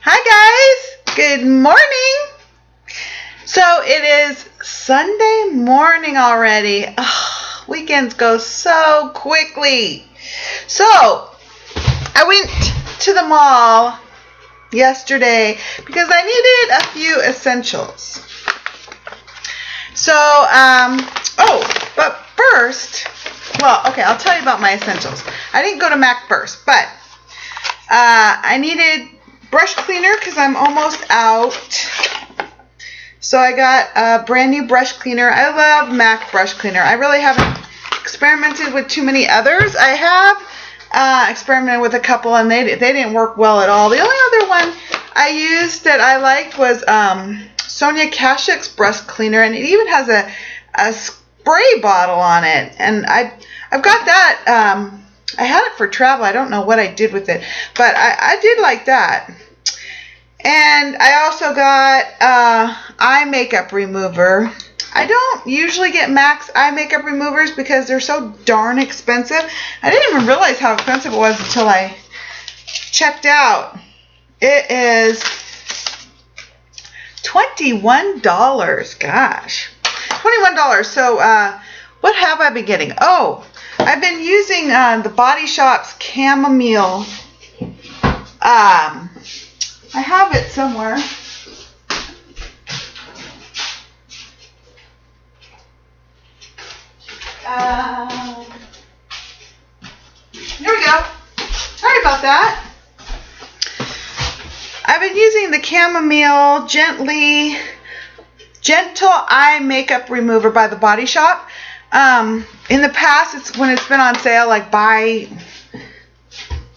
Hi guys, good morning. So it is Sunday morning already. Oh, weekends go so quickly. So I went to the mall yesterday because I needed a few essentials. So, but first, I'll tell you about my essentials. I didn't go to MAC first, but I needed brush cleaner because I'm almost out. So I got a brand new brush cleaner. I love MAC brush cleaner. I really haven't experimented with too many others. I have experimented with a couple and they didn't work well at all. The only other one I used that I liked was Sonia Kashuk's brush cleaner, and it even has a spray bottle on it. And I've got that. I had it for travel. I don't know what I did with it, but I did like that. And I also got eye makeup remover. I don't usually get MAC's eye makeup removers because they're so darn expensive. I didn't even realize how expensive it was until I checked out. It is $21. Gosh, $21. So what have I been getting? Oh, I've been using the Body Shop's chamomile. I have it somewhere. Here we go. Sorry about that. I've been using the chamomile gentle eye makeup remover by the Body Shop. In the past, when it's been on sale, like buy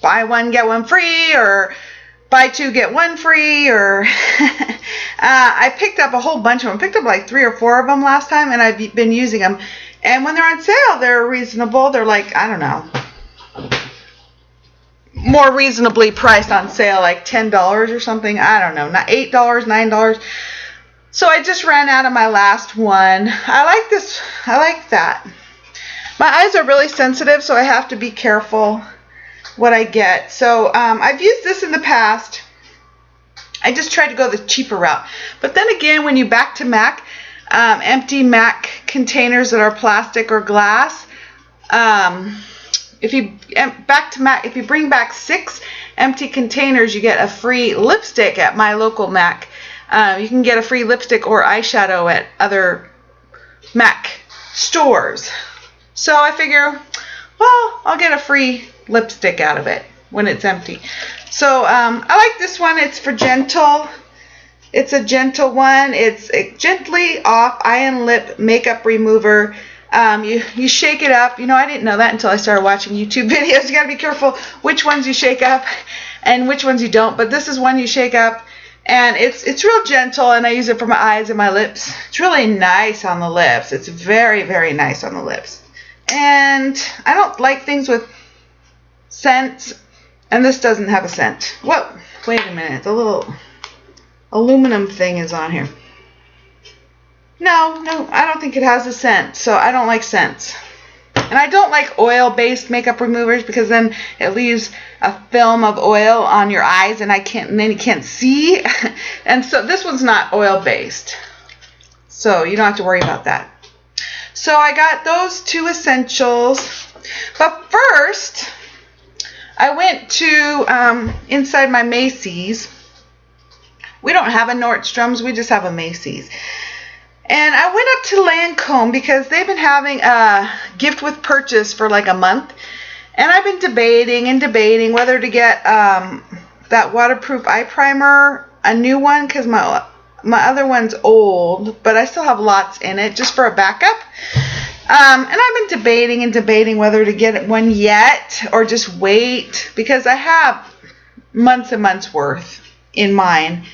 one get one free, or buy two get one free, or I picked up a whole bunch of them. I picked up like 3 or 4 of them last time, and I've been using them. And when they're on sale, they're reasonable. They're like, I don't know, more reasonably priced on sale, like $10 or something. I don't know, not $8, $9. So I just ran out of my last one. I like this. I like that. My eyes are really sensitive, so I have to be careful what I get. So I've used this in the past. I just tried to go the cheaper route. But then again, when you back to MAC, empty MAC containers that are plastic or glass, if you bring back 6 empty containers, you get a free lipstick at my local MAC. You can get a free lipstick or eyeshadow at other MAC stores. So I figure, well, I'll get a free lipstick out of it when it's empty. So I like this one. It's for gentle. It's a gentle one. It's a gently off eye and lip makeup remover. You shake it up. You know, I didn't know that until I started watching YouTube videos. You got to be careful which ones you shake up and which ones you don't. But this is one you shake up, and it's real gentle, and I use it for my eyes and my lips. It's really nice on the lips. It's very, very nice on the lips. And I don't like things with scents, and this doesn't have a scent. Whoa, wait a minute. The little aluminum thing is on here. No, I don't think it has a scent, so I don't like scents. And I don't like oil-based makeup removers because then it leaves a film of oil on your eyes, and then you can't see. And so this one's not oil-based, so you don't have to worry about that. So I got those 2 essentials. But first, I went to inside my Macy's. We don't have a Nordstrom's, we just have a Macy's. And I went up to Lancome because they've been having a gift with purchase for like a month. And I've been debating whether to get that waterproof eye primer, a new one, because my other one's old, but I still have lots in it just for a backup. And I've been debating whether to get one yet or just wait, because I have months and months worth in mine.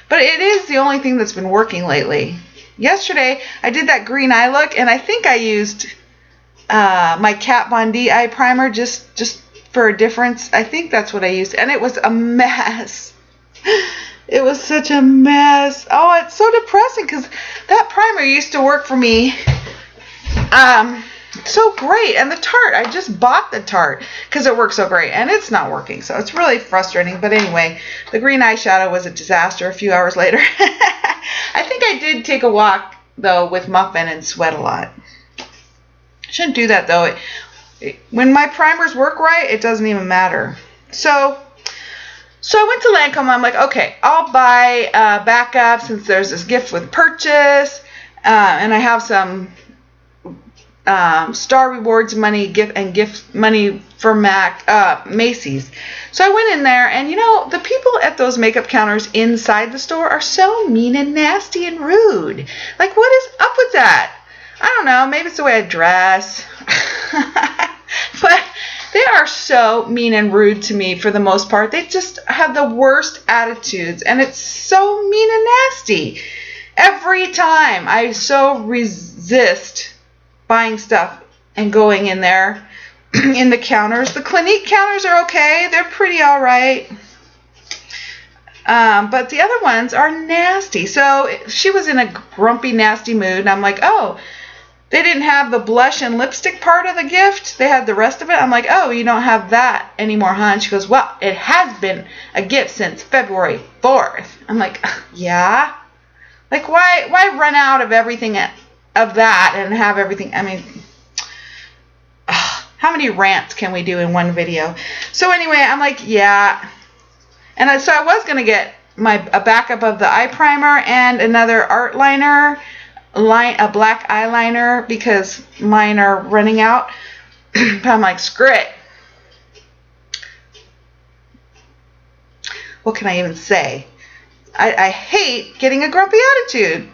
But it is the only thing that's been working lately. Yesterday, I did that green eye look, and I think I used my Kat Von D eye primer just for a difference. I think that's what I used, and it was a mess. It was such a mess. Oh, it's so depressing because that primer used to work for me so great. And the Tarte, I just bought the Tarte because it works so great, and it's not working, so it's really frustrating. But anyway, the green eyeshadow was a disaster a few hours later. I think I did take a walk though with Muffin and sweat a lot. Shouldn't do that though. When my primers work right, it doesn't even matter. So I went to Lancome. I'm like, okay, I'll buy backup since there's this gift with purchase, and I have some Star Rewards money, gift money for Macy's. So I went in there, and you know, the people at those makeup counters inside the store are so mean and nasty and rude. Like, what is up with that? I don't know. Maybe it's the way I dress. But they are so mean and rude to me for the most part. They just have the worst attitudes, and it's so mean and nasty. Every time I so resist buying stuff and going in there in the counters. The Clinique counters are okay. They're pretty all right. But the other ones are nasty. So she was in a grumpy, nasty mood, and I'm like, oh, they didn't have the blush and lipstick part of the gift. They had the rest of it. I'm like, oh, you don't have that anymore, huh? And she goes, well, it has been a gift since February 4th. I'm like, yeah? Like, why run out of everything of that and have everything? I mean, how many rants can we do in one video? So anyway, I'm like, yeah. And so I was going to get a backup of the eye primer and another art liner, a black eyeliner, because mine are running out. But I'm like, screw it. What can I even say? I hate getting a grumpy attitude.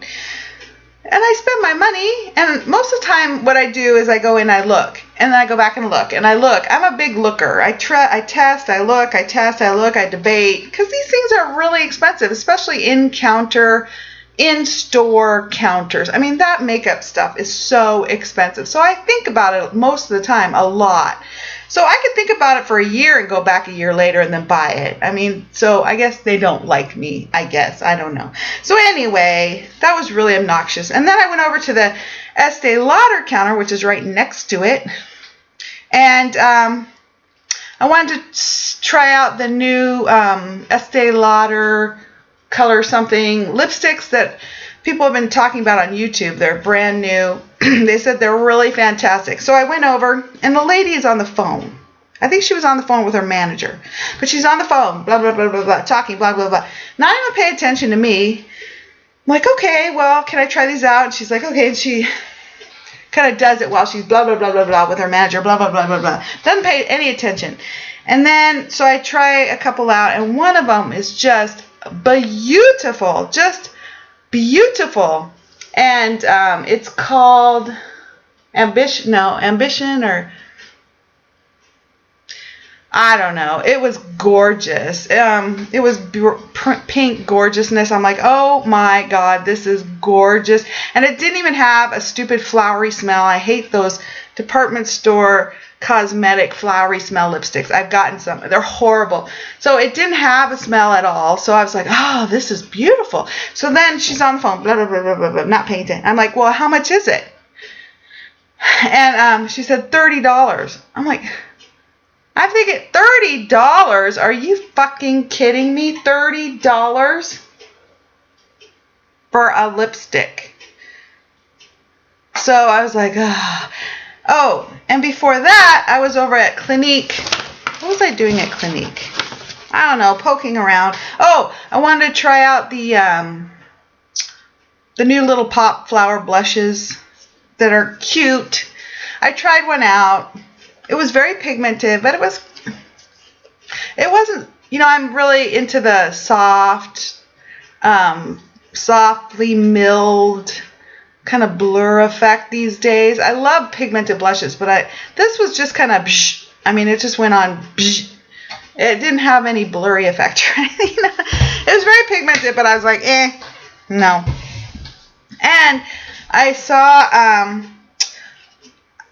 And I spend my money, and most of the time what I do is I go in, I look, and then I go back and look, and I look. I'm a big looker. I test, I look, I test, I look, I debate, because these things are really expensive, especially in-store counters. I mean, that makeup stuff is so expensive. So I think about it most of the time a lot. So I could think about it for a year and go back a year later and then buy it. I mean, so I guess they don't like me, I guess. I don't know. So anyway, that was really obnoxious. And then I went over to the Estee Lauder counter, which is right next to it. And I wanted to try out the new Estee Lauder color something lipsticks that people have been talking about on YouTube. They're brand new. They said they're really fantastic. So I went over, and the lady is on the phone. I think she was on the phone with her manager. But she's on the phone, blah, blah, blah, blah, blah, talking, blah, blah, blah. Not even pay attention to me. I'm like, okay, well, can I try these out? And she's like, okay. And she kind of does it while she's blah, blah, blah, blah, blah with her manager, blah, blah, blah, blah, blah. Doesn't pay any attention. And then, so I try a couple out, and one of them is just beautiful, just beautiful. And it's called Ambition, or I don't know. It was gorgeous. It was pink gorgeousness. I'm like, oh my God, this is gorgeous. And it didn't even have a stupid flowery smell. I hate those department store cosmetic flowery smell lipsticks. I've gotten some. They're horrible. So it didn't have a smell at all. So I was like, oh, this is beautiful. So then she's on the phone, blah, blah, blah, blah, blah, blah, not paying attention. I'm like, well, how much is it? And she said $30. I'm like, I'm thinking, $30? Are you fucking kidding me? $30 for a lipstick. So I was like, ah. Oh, and before that, I was over at Clinique. What was I doing at Clinique? I don't know, poking around. Oh, I wanted to try out the new little pop flower blushes that are cute. I tried one out. It was very pigmented, but it wasn't, you know, I'm really into the soft, softly milled kind of blur effect these days. I love pigmented blushes, but this was just kind of, I mean, it just went on. It didn't have any blurry effect or anything. It was very pigmented, but I was like, no. And I saw,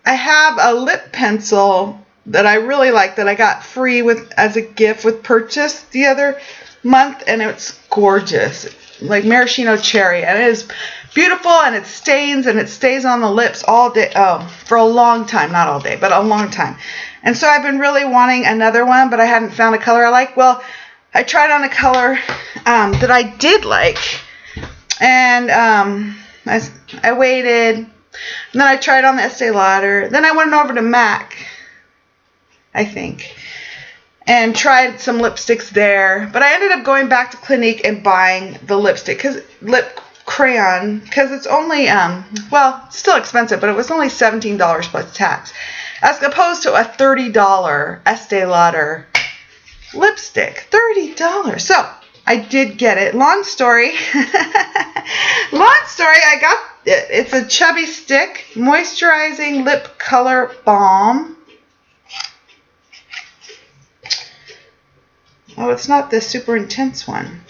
I have a lip pencil that I really like that I got free as a gift with purchase the other month, and it's gorgeous. like maraschino cherry, and it is beautiful, and it stains, and it stays on the lips all day. Oh, for a long time, not all day, but a long time. And so I've been really wanting another one, but I hadn't found a color I like. Well, I tried on a color that I did like, and I waited, and then I tried on the Estee Lauder. Then I went over to MAC, I think, and tried some lipsticks there. But I ended up going back to Clinique and buying the lipstick, lip crayon, because it's only, well, it's still expensive, but it was only $17 plus tax, as opposed to a $30 Estee Lauder lipstick. $30. So I did get it. Long story. I got it. It's a Chubby Stick Moisturizing Lip Color Balm. Oh, it's not the super intense one.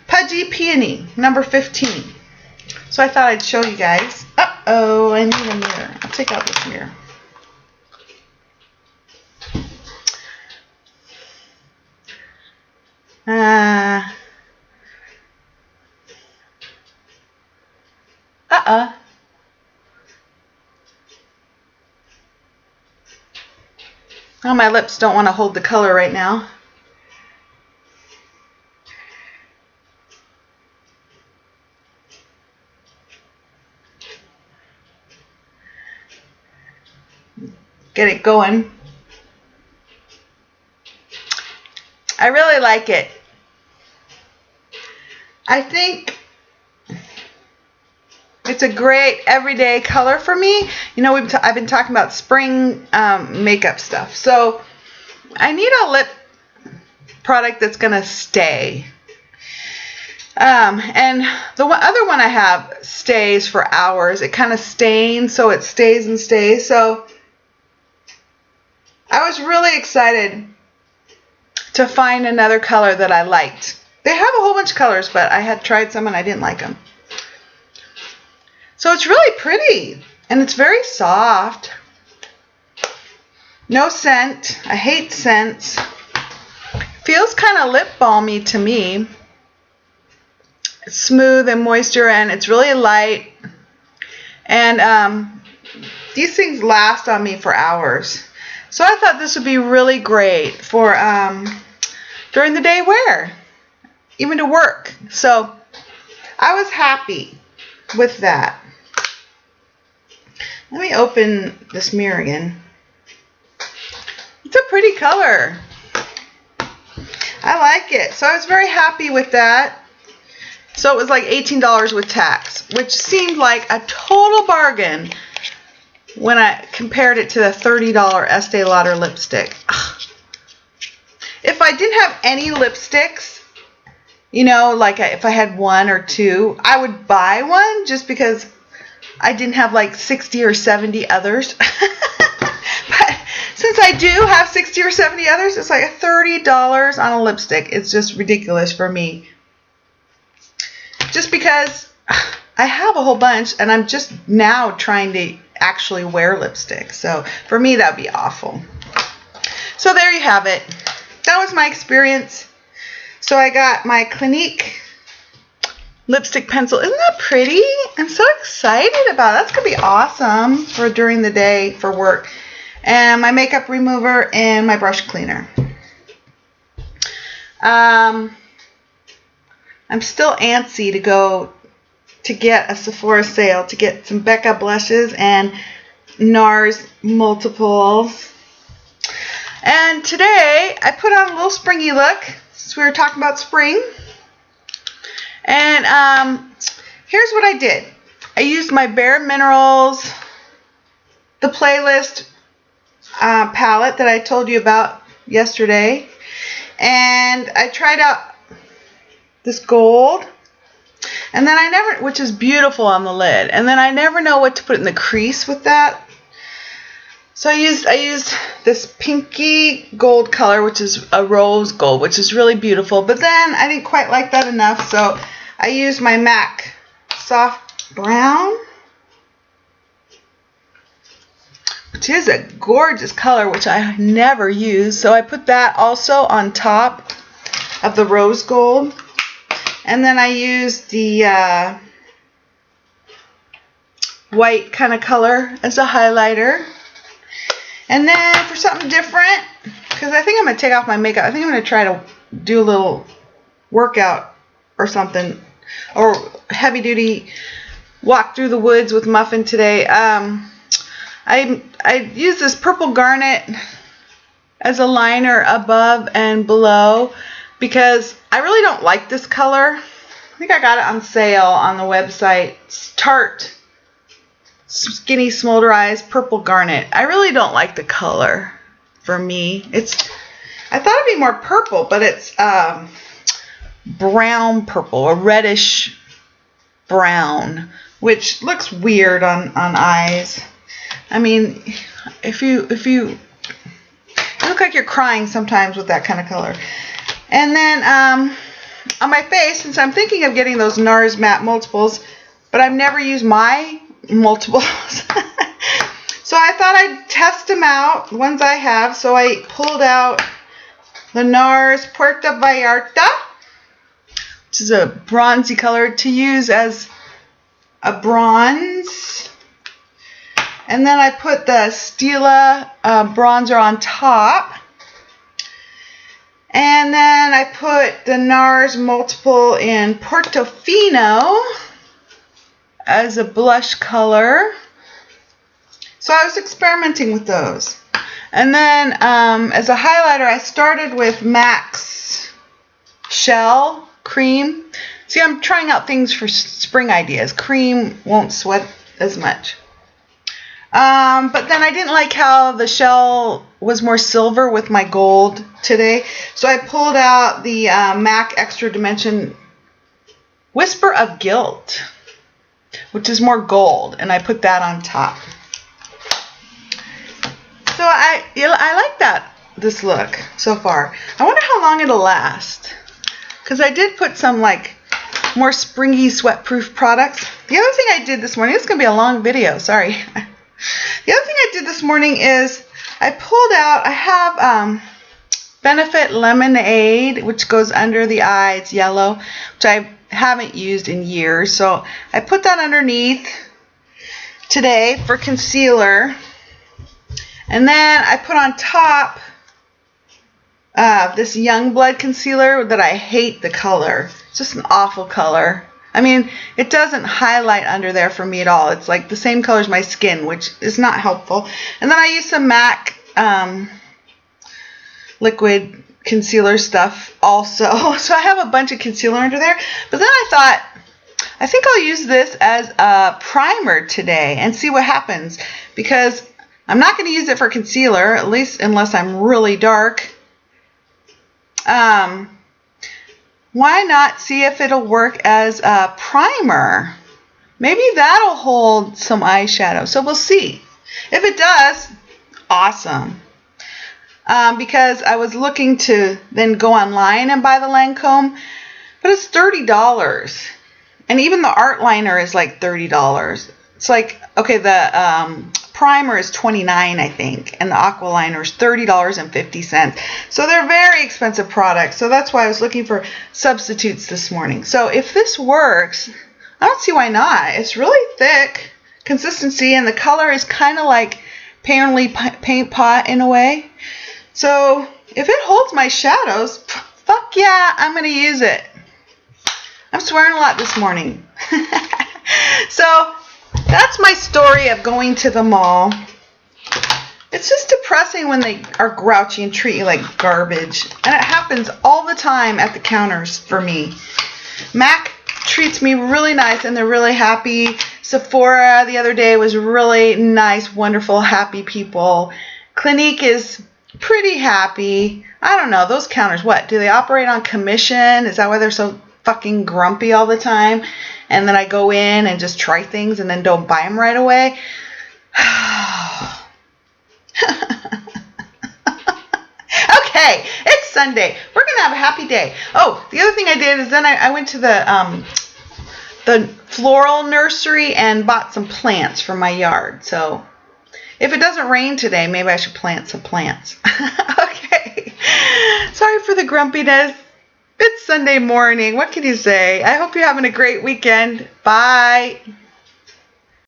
Pudgy Peony, number 15. So I thought I'd show you guys. Uh-oh, I need a mirror. I'll take out this mirror. Oh, my lips don't want to hold the color right now. Get it going. I really like it. I think it's a great everyday color for me. You know, I've been talking about spring makeup stuff. So I need a lip product that's going to stay. And the other one I have stays for hours. It kind of stains, so it stays and stays. So I was really excited to find another color that I liked. They have a whole bunch of colors, but I had tried some and I didn't like them. So it's really pretty, and it's very soft. No scent. I hate scents. Feels kind of lip balmy to me. It's smooth and moisture, and it's really light. And these things last on me for hours. So I thought this would be really great for during the day wear, even to work. So I was happy with that. Let me open this mirror again. It's a pretty color. I like it. So I was very happy with that. So it was like $18 with tax, which seemed like a total bargain when I compared it to the $30 Estee Lauder lipstick. Ugh. If I didn't have any lipsticks, you know, like if I had one or two, I would buy one just because I didn't have like 60 or 70 others. But since I do have 60 or 70 others, it's like $30 on a lipstick. It's just ridiculous for me. Just because I have a whole bunch and I'm just now trying to actually wear lipstick. So for me, that would be awful. So there you have it. That was my experience. So I got my Clinique lipstick pencil. Isn't that pretty? I'm so excited about it. That's going to be awesome for during the day for work. And my makeup remover and my brush cleaner. I'm still antsy to go to get a Sephora sale to get some Becca blushes and NARS multiples. And today I put on a little springy look since we were talking about spring. And here's what I did. I used my Bare Minerals, the Playlist palette that I told you about yesterday. And I tried out this gold. And then which is beautiful on the lid. And then I never know what to put in the crease with that. So I used this pinky gold color, which is a rose gold, which is really beautiful. But then I didn't quite like that enough, so I used my MAC soft brown, which is a gorgeous color, which I never use. So I put that also on top of the rose gold. And then I used the white kind of color as a highlighter. And then for something different, because I think I'm going to take off my makeup. I think I'm going to try to do a little workout or something, or heavy duty walk through the woods with Muffin today. I use this purple Garnet as a liner above and below because I really don't like this color. I think I got it on sale on the website. It's Tarte Skinny Smoldereyes Purple Garnet. I really don't like the color for me. I thought it'd be more purple, but it's brown purple, or reddish brown, which looks weird on eyes. I mean, if you look like you're crying sometimes with that kind of color. And then on my face, since I'm thinking of getting those NARS matte multiples, but I've never used my multiples. So I thought I'd test them out, the ones I have. So I pulled out the NARS Puerto Vallarta, which is a bronzy color to use as a bronze. And then I put the Stila bronzer on top. And then I put the NARS multiple in Portofino as a blush color. So I was experimenting with those. And then as a highlighter, I started with MAC's Shell Cream. See, I'm trying out things for spring ideas. Cream won't sweat as much. But then I didn't like how the shell was more silver with my gold today. So I pulled out the MAC Extra Dimension Whisper of Guilt, which is more gold, and I put that on top. So I like this look so far. I wonder how long it'll last, because I did put some like more springy sweat-proof products. The other thing I did this morning, it's going to be a long video, sorry. The other thing I did this morning is I pulled out, I have Benefit Lemonade, which goes under the eye. It's yellow, which I haven't used in years. So I put that underneath today for concealer. And then I put on top this Youngblood concealer that I hate the color. It's just an awful color. I mean, it doesn't highlight under there for me at all. It's like the same color as my skin, which is not helpful. And then I use some MAC liquid concealer stuff also. So I have a bunch of concealer under there. But then I thought, I think I'll use this as a primer today and see what happens. Because I'm not going to use it for concealer, at least unless I'm really dark. Why not see if it'll work as a primer? Maybe that'll hold some eyeshadow. So we'll see. If it does, awesome. Because I was looking to then go online and buy the Lancome, but it's $30. And even the art liner is like $30. It's like, okay, the primer is $29, I think, and the aqua liner is $30.50. So they're very expensive products. So that's why I was looking for substitutes this morning. So if this works, I don't see why not. It's really thick consistency, and the color is kind of like paint pot in a way. So if it holds my shadows, fuck yeah, I'm going to use it. I'm swearing a lot this morning. So that's my story of going to the mall. It's just depressing when they are grouchy and treat you like garbage. And it happens all the time at the counters for me. MAC treats me really nice and they're really happy. Sephora the other day was really nice, wonderful, happy people. Clinique is pretty happy. I don't know, those counters, what? Do they operate on commission? Is that why they're so fucking grumpy all the time? And then I go in and just try things and then don't buy them right away. Okay, it's Sunday. We're going to have a happy day. Oh, the other thing I did is then I went to the floral nursery and bought some plants for my yard. So if it doesn't rain today, maybe I should plant some plants. Okay. Sorry for the grumpiness. It's Sunday morning. What can you say? I hope you're having a great weekend. Bye.